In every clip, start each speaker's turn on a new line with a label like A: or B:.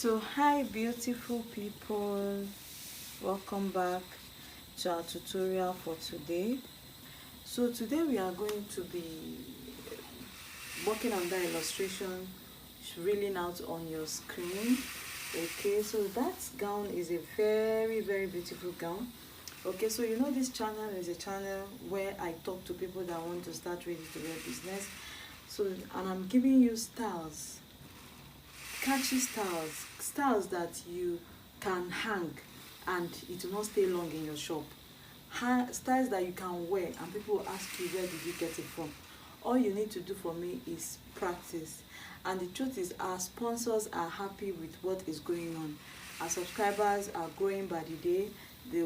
A: So hi beautiful people, welcome back to our tutorial for today. So today we are going to be working on that illustration reeling out on your screen. Okay, so that gown is a very beautiful gown. Okay, so you know this channel is a channel where I talk to people that want to start ready to wear business. So, and I'm giving you styles, catchy styles that you can hang and it will not stay long in your shop. Styles that you can wear and people will ask you, where did you get it from? All you need to do for me is practice. And the truth is, our sponsors are happy with what is going on. Our subscribers are growing by the day. The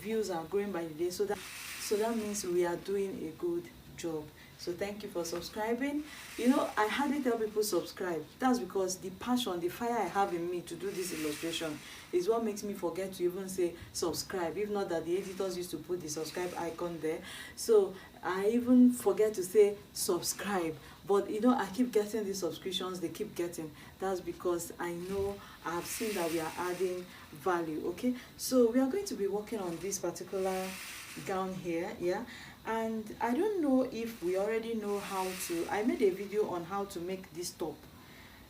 A: views are growing by the day. So that means we are doing a good job. So thank you for subscribing. You know, I hardly tell people subscribe. That's because the passion, the fire I have in me to do this illustration is what makes me forget to even say subscribe. If not that the editors used to put the subscribe icon there. So I even forget to say subscribe. But you know, I keep getting these subscriptions, they keep getting. That's because I know, I have seen that we are adding value. Okay, so we are going to be working on this particular gown here, yeah. And I don't know if we already know how to, I made a video on how to make this top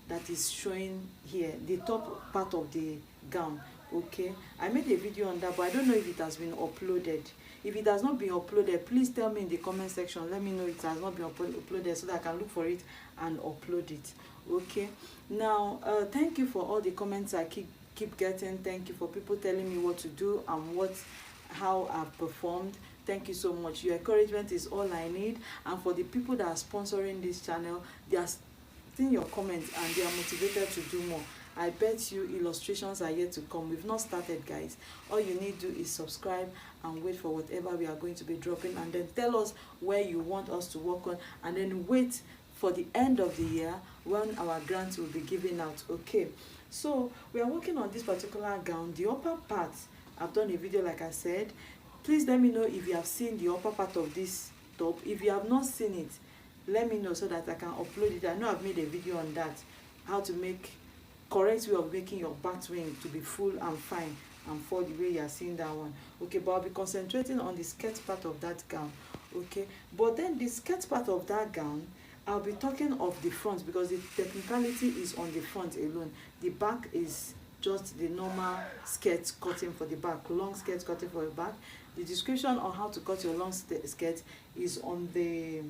A: that is showing here, the top part of the gown. Okay, I made a video on that, but I don't know if it has been uploaded. If it has not been uploaded, please tell me in the comment section. Let me know it has not been uploaded so that I can look for it and upload it. Okay, now thank you for all the comments I keep getting. Thank you for people telling me what to do and how I've performed. Thank you so much. Your encouragement is all I need. And for the people that are sponsoring this channel, they are seeing your comments and they are motivated to do more. I bet you illustrations are yet to come. We've not started, guys. All you need to do is subscribe and wait for whatever we are going to be dropping, and then tell us where you want us to work on, and then wait for the end of the year when our grants will be given out. Okay, so we are working on this particular gown. The upper part, I've done a video like I said. Please let me know if you have seen the upper part of this top. If you have not seen it, let me know so that I can upload it. I know I've made a video on that, how to make correct way of making your batwing to be full and fine and fall the way you are seeing that one. Okay, but I'll be concentrating on the skirt part of that gown. Okay, but then the skirt part of that gown, I'll be talking of the front because the technicality is on the front alone. The back is just the normal skirt cutting for the back, long skirt cutting for the back. The description on how to cut your long skirt is on the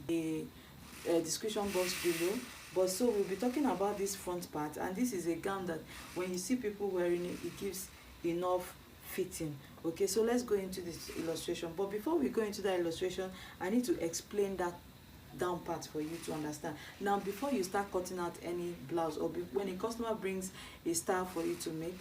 A: description box below. But so we'll be talking about this front part, and this is a gown that when you see people wearing it, it gives enough fitting. Okay, so let's go into this illustration. But before we go into that illustration, I need to explain that down part for you to understand. Now, before you start cutting out any blouse, or when a customer brings a style for you to make,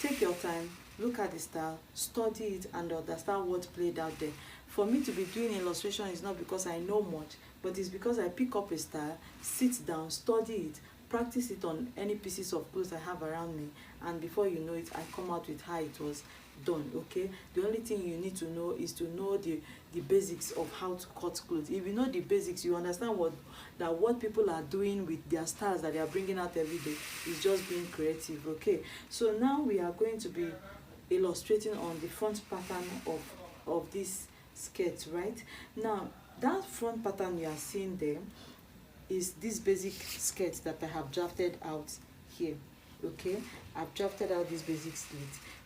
A: take your time, look at the style, study it, and understand what played out there. For me to be doing illustration is not because I know much, but it's because I pick up a style, sit down, study it, practice it on any pieces of clothes I have around me, and before you know it, I come out with how it was done. Okay, the only thing you need to know is to know the basics of how to cut clothes. If you know the basics, you understand what people are doing with their styles that they are bringing out every day is just being creative. Okay, so now we are going to be illustrating on the front pattern of this skirt. Right now, that front pattern you are seeing there is this basic skirt that I have drafted out here. Okay, I've drafted out this basic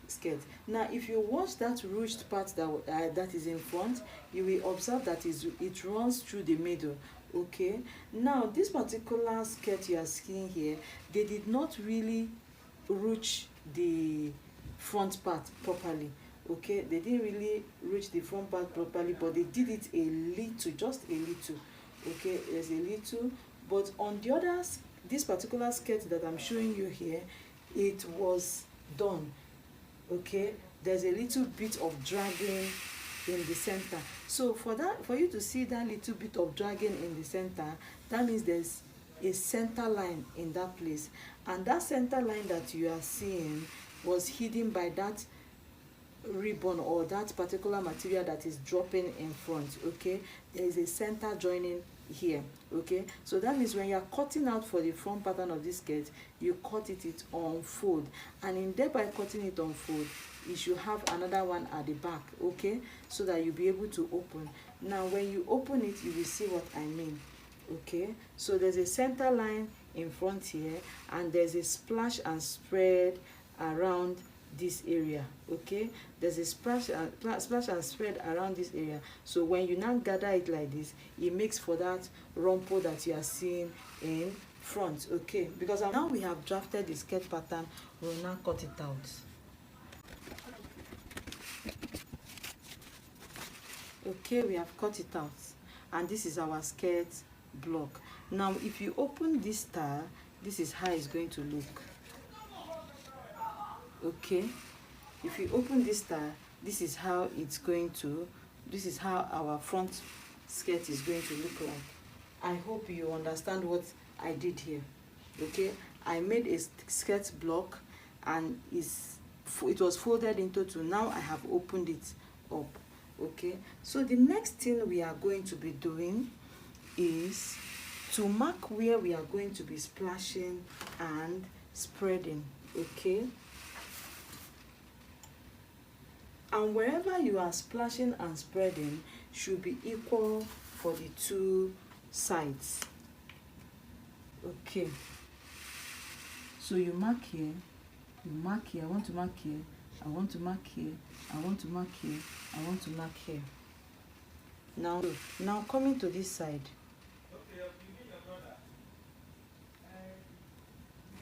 A: skirt. Now, if you watch that ruched part that is in front, you will observe that it runs through the middle. Okay, now this particular skirt you are seeing here, they did not really ruch the front part properly. Okay, they didn't really reach the front part properly, but they did it a little, just a little. Okay, there's a little, but on the others, this particular skirt that I'm showing you here, it was done. Okay, there's a little bit of dragging in the center. So for you to see that little bit of dragging in the center, that means there's a center line in that place, and that center line that you are seeing was hidden by that ribbon or that particular material that is dropping in front. Okay, there is a center joining here. Okay, so that means when you are cutting out for the front pattern of this skirt, you cut it on fold, and in there by cutting it on fold, you should have another one at the back. Okay, so that you'll be able to open. Now when you open it, you will see what I mean. Okay, so there's a center line in front here, and there's a splash and spread around this area. Okay, there's a splash and spread around this area. So when you now gather it like this, it makes for that rumple that you are seeing in front. Okay, because now we have drafted the skirt pattern, we'll now cut it out. Okay, we have cut it out, and this is our skirt block. Now if you open this style, this is how it's going to look. Okay, if you open this style, this is how it's going to, this is how our front skirt is going to look like. I hope you understand what I did here. Okay, I made a skirt block, and it was folded into two. Now I have opened it up. Okay, so the next thing we are going to be doing is to mark where we are going to be splashing and spreading. Okay, and wherever you are splashing and spreading should be equal for the two sides. Okay, so you mark here, you mark here, I want to mark here, I want to mark here, I want to mark here, I want to mark here. Now coming to this side,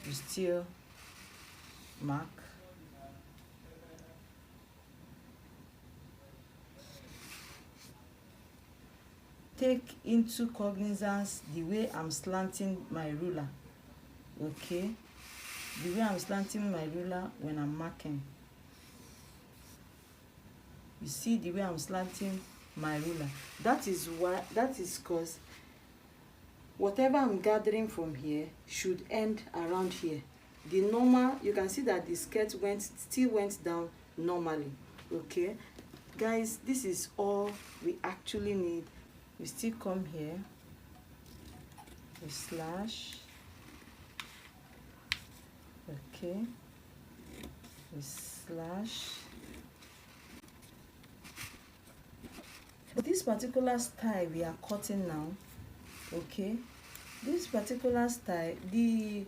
A: you still mark. Take into cognizance the way I'm slanting my ruler. Okay, the way I'm slanting my ruler when I'm marking. You see the way I'm slanting my ruler. That is why, that is because whatever I'm gathering from here should end around here. The normal, you can see that the skirt still went down normally. Okay, guys, this is all we actually need. We still come here, we slash. Okay, we slash. This particular style we are cutting now, okay, this particular style, the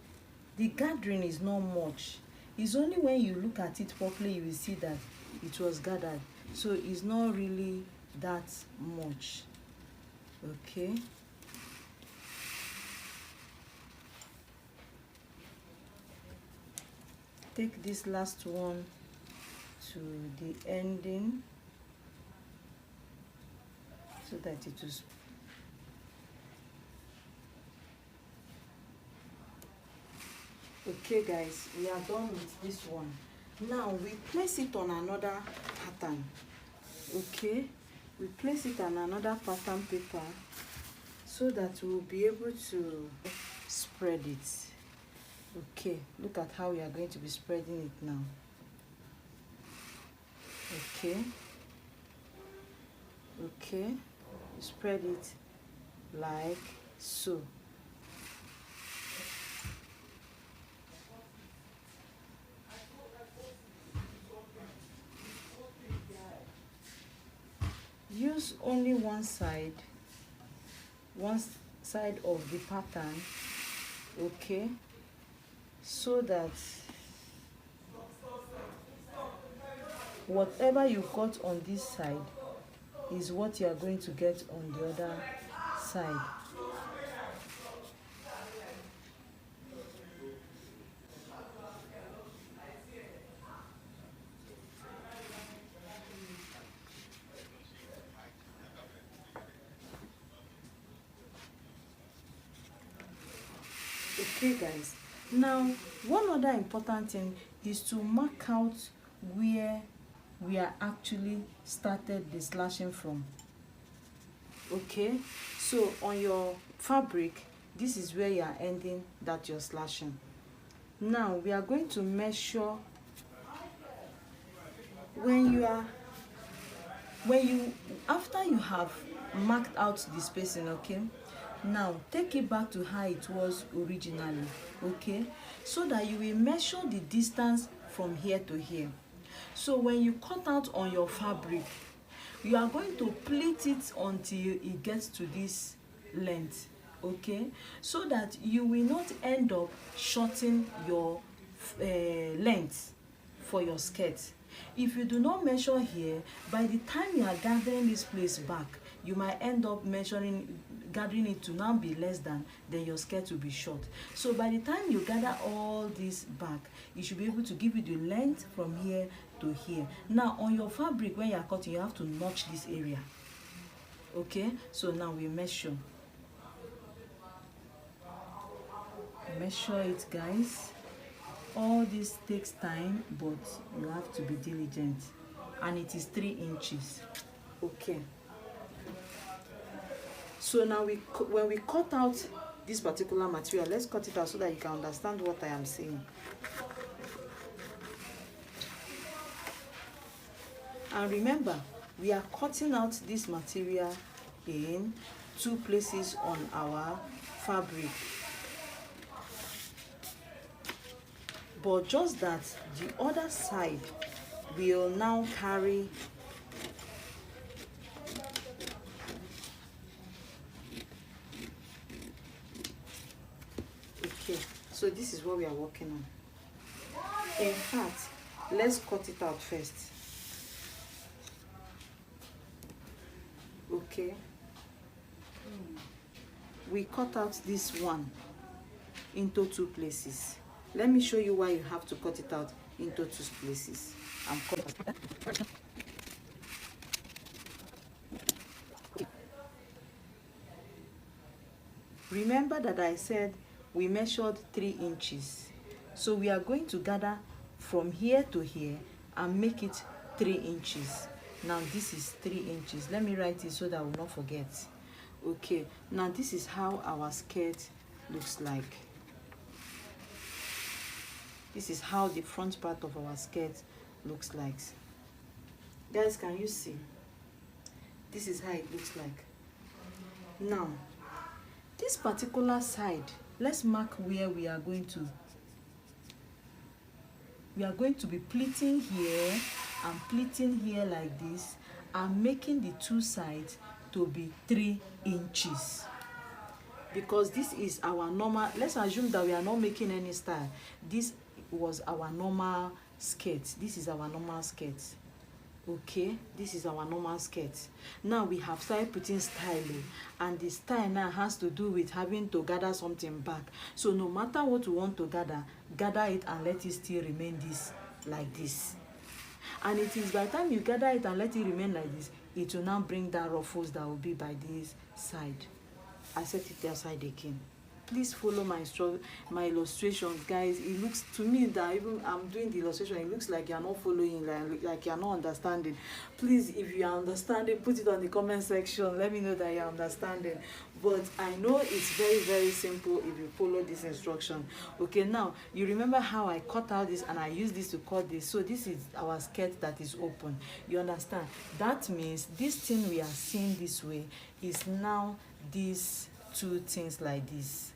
A: gathering is not much. It's only when you look at it properly you will see that it was gathered, so it's not really that much. Okay, take this last one to the ending so that it is okay. Guys, we are done with this one. Now we place it on another pattern. Okay, we place it on another pattern paper so that we'll be able to spread it. Okay, look at how we are going to be spreading it now. Okay, okay, spread it like so. Use only one side of the pattern, okay, so that whatever you got on this side is what you are going to get on the other side. Okay guys, now one other important thing is to mark out where we are actually started the slashing from. Okay, so on your fabric, this is where you are ending that you're slashing. Now we are going to measure after you have marked out the spacing. Okay, Now take it back to how it was originally, okay, so that you will measure the distance from here to here. So when you cut out on your fabric, you are going to pleat it until it gets to this length, okay, so that you will not end up shorting your length for your skirt. If you do not measure here, by the time you are gathering this place back, you might end up gathering it to now be less than, then your skirt will be short. So by the time you gather all this back, you should be able to give you the length from here to here. Now on your fabric, when you are cutting, you have to notch this area, okay. So now we measure it, guys. All this takes time, but you have to be diligent, and it is 3 inches, okay. So now when we cut out this particular material, let's cut it out so that you can understand what I am saying. And remember, we are cutting out this material in 2 places on our fabric, but just that the other side will now carry okay. So this is what we are working on. In fact, let's cut it out first, okay. We cut out this one into 2 places. Let me show you why you have to cut it out into 2 places. Remember that I said we measured 3 inches. So we are going to gather from here to here and make it 3 inches. Now this is 3 inches. Let me write it so that I will not forget. Okay, now this is how our skirt looks like. This is how the front part of our skirt looks like. Guys, can you see? This is how it looks like. Now, this particular side, let's mark where we are going to. We are going to be pleating here and pleating here like this, and making the 2 sides to be 3 inches. Because this is our normal, let's assume that we are not making any style. This was our normal skirt. This is our normal skirt, okay. This is our normal skirt. Now we have started putting styling, and the style now has to do with having to gather something back. So no matter what we want to gather it and let it still remain this like this. And it is by the time you gather it and let it remain like this, it will now bring that ruffles that will be by this side. I set it aside again. Please follow my illustrations, guys. It looks to me that even I'm doing the illustration, it looks like you're not following, like you're not understanding. Please, if you are understanding, put it on the comment section. Let me know that you're understanding. But I know it's very, very simple if you follow this instruction. Okay, now you remember how I cut out this and I use this to cut this. So this is our skirt that is open. You understand? That means this thing we are seeing this way is now these 2 things like this.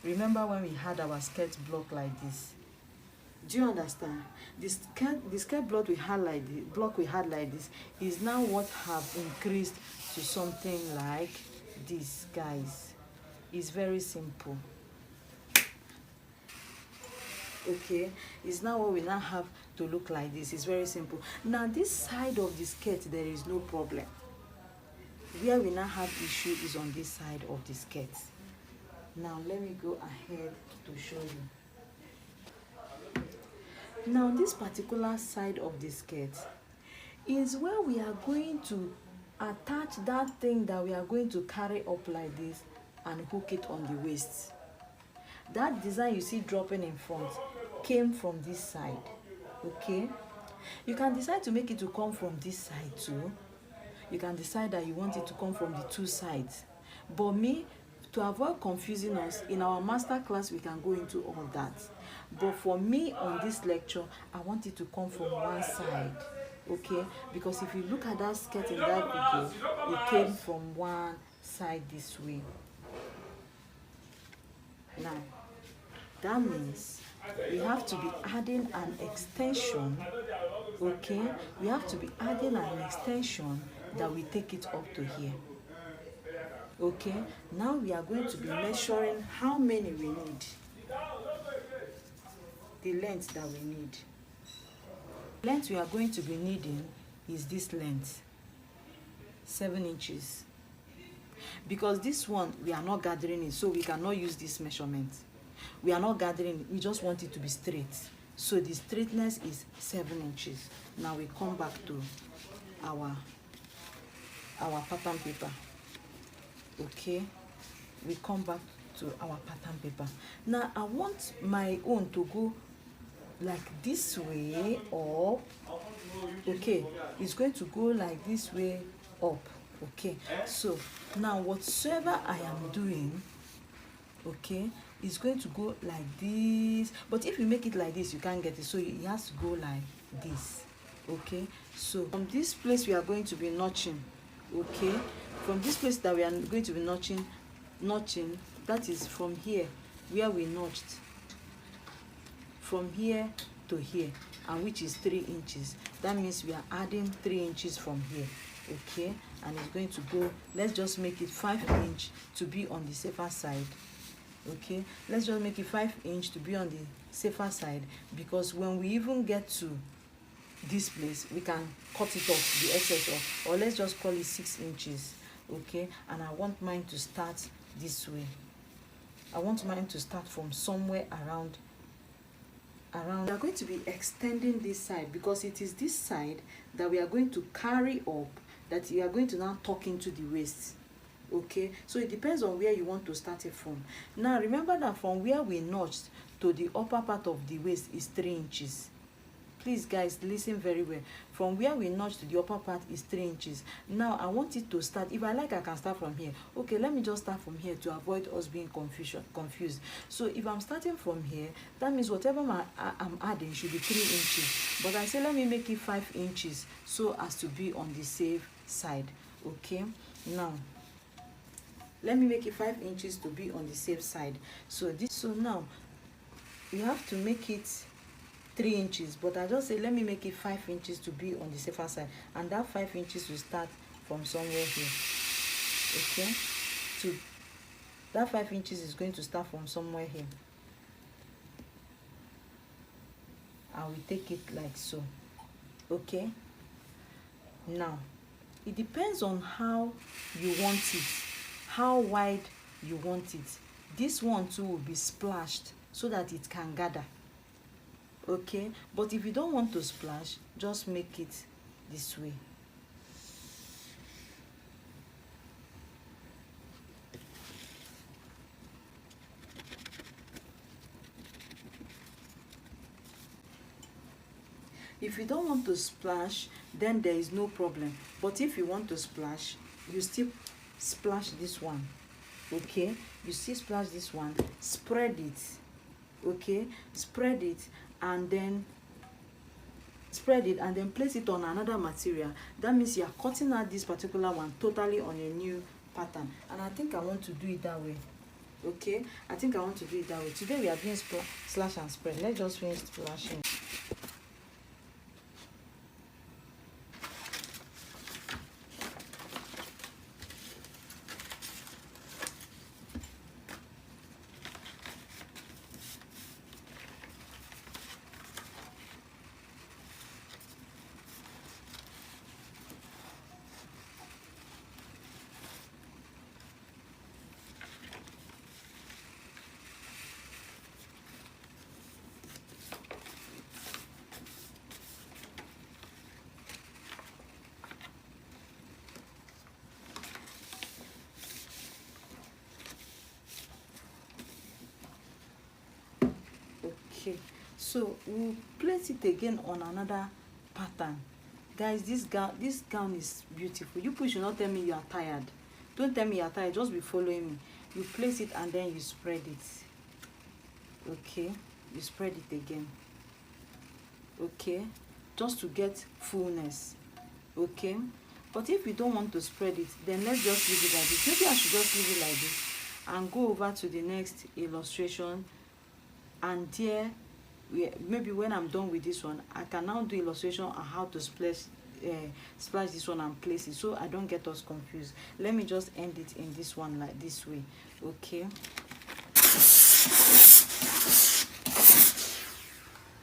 A: Remember when we had our skirt block like this? Do you understand? The skirt block we had like this is now what have increased to something like this, guys. It's very simple. Okay, it's now what we now have to look like this. It's very simple. Now this side of the skirt, there is no problem. Where we now have issue is on this side of the skirt. Now let me go ahead to show you. Now this particular side of the skirt is where we are going to attach that thing that we are going to carry up like this and hook it on the waist. That design you see dropping in front came from this side, okay. You can decide to make it to come from this side too. You can decide that you want it to come from the 2 sides. But me, to avoid confusing us, in our master class we can go into all that. But for me on this lecture, I want it to come from one side, okay. Because if you look at that skirt in that video, it came from one side this way. Now that means we have to be adding an extension. Okay, we have to be adding an extension that we take it up to here. Okay, now we are going to be measuring how many we need, the length that we need. The length we are going to be needing is this length, 7 inches, because this one we are not gathering it, so we cannot use this measurement. We are not gathering it, we just want it to be straight, so the straightness is 7 inches. Now we come back to our pattern paper. Okay, we come back to our pattern paper. Now I want my own to go like this way up. Okay, it's going to go like this way up. Okay, so now whatsoever I am doing, okay, is going to go like this. But if you make it like this, you can't get it, so it has to go like this. Okay, so from this place we are going to be notching. Okay, from this place that we are going to be notching, that is from here where we notched, from here to here, and which is 3 inches. That means we are adding 3 inches from here. Okay, and it's going to go, let's just make it 5 inch to be on the safer side. Okay, let's just make it 5 inch to be on the safer side, because when we even get to this place we can cut it off, the excess off, or let's just call it 6 inches. Okay, and I want mine to start this way. I want mine to start from somewhere around. We are going to be extending this side, because it is this side that we are going to carry up, that you are going to now tuck into the waist. Okay, so it depends on where you want to start it from. Now remember that from where we notched to the upper part of the waist is 3 inches. Please guys, listen very well. From where we notched to the upper part is 3 inches. Now I want it to start, if I like I can start from here. Okay, let me just start from here to avoid us being confused. So if I'm starting from here, that means whatever I'm adding should be 3 inches. But I say let me make it 5 inches so as to be on the safe side. Okay, now let me make it 5 inches to be on the safe side. So now we have to make it 3 inches, but I just say let me make it 5 inches to be on the safer side, and that 5 inches will start from somewhere here. Okay, so that 5 inches is going to start from somewhere here. I will take it like so. Okay, now it depends on how you want it, how wide you want it. This one too will be splashed so that it can gather. Okay, but if you don't want to splash, just make it this way. If you don't want to splash, then there is no problem. But if you want to splash, you still splash this one. Okay, you still splash this one, spread it. Okay, spread it, and then place it on another material. That means you are cutting out this particular one totally on a new pattern, and I think I want to do it that way. Okay, I think I want to do it that way. Today we are doing slash and spread. Let's just finish splashing. Okay, so we'll place it again on another pattern. Guys, this gown is beautiful. You should not tell me you are tired. Don't tell me you are tired, just be following me. You place it and then you spread it. Okay, you spread it again. Okay, just to get fullness. Okay, But if you don't want to spread it, then let's just leave it like this. Maybe I should just leave it like this and go over to the next illustration. And there, maybe when I'm done with this one, I can now do illustration on how to splash this one and place it, so I don't get us confused. Let me just end it in this one like this way. Okay,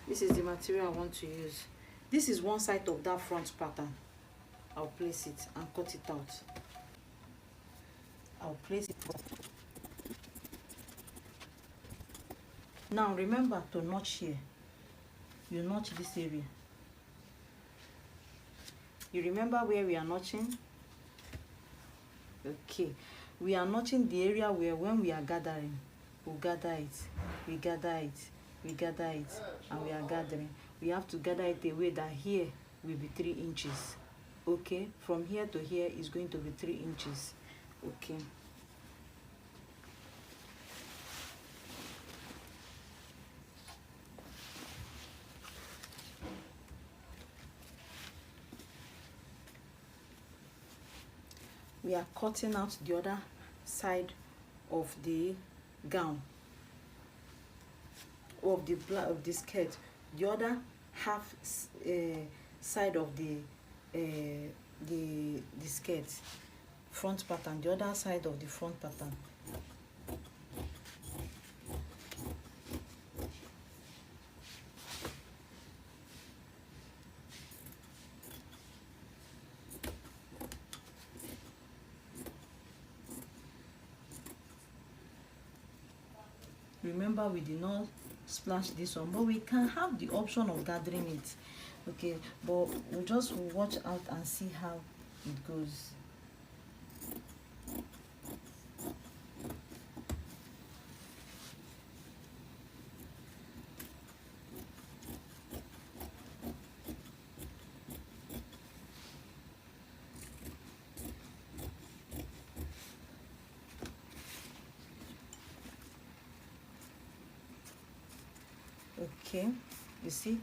A: this is the material I want to use. This is one side of that front pattern. I'll place it and cut it out. I'll place it. Now remember to notch here. You notch this area. You remember where we are notching? Okay, we are notching the area where when we are gathering, we gather it, we gather it, we gather it, and we are gathering. We have to gather it a way that here will be 3 inches. Okay, from here to here is going to be 3 inches. Okay. We are cutting out the other side of the gown, of the skirt, the other half side of the skirt, front pattern, the other side of the front pattern. Remember, we did not splash this one, but we can have the option of gathering it. Okay, but we'll just watch out and see how it goes. Okay, you see,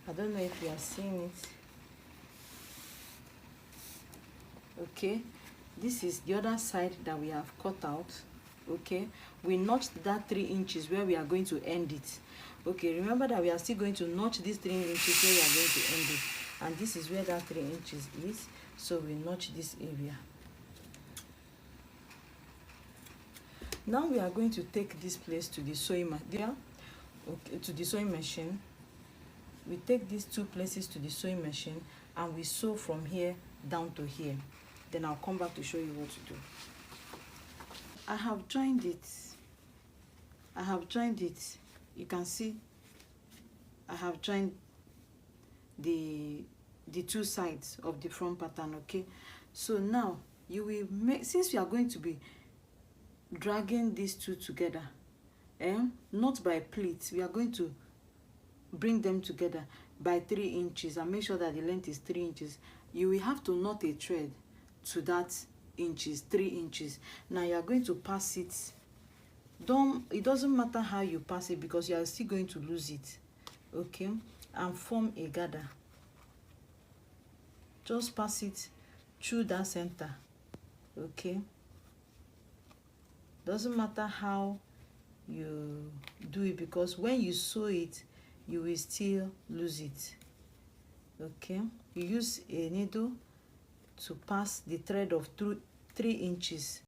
A: I don't know if you are seeing it. Okay, this is the other side that we have cut out. Okay, we notched that 3 inches where we are going to end it. Okay, remember that we are still going to notch this 3 inches where we are going to end it, and this is where that 3 inches is, so we notch this area. Now we are going to take this place to the sewing machine. Okay, to the sewing machine. We take these 2 places to the sewing machine and we sew from here down to here. Then I'll come back to show you what to do. I have joined it. I have joined it. You can see I have joined the 2 sides of the front pattern. Okay, so now you will make, since we are going to be dragging these 2 together, not by pleats, we are going to bring them together by 3 inches and make sure that the length is 3 inches. You will have to knot a thread to that inches, 3 inches. Now you are going to pass it. It doesn't matter how you pass it because you are still going to lose it. Okay, and form a gather. Just pass it through that center. Okay, doesn't matter how you do it because when you sew it, you will still lose it. Okay, you use a needle to pass the thread of 3 inches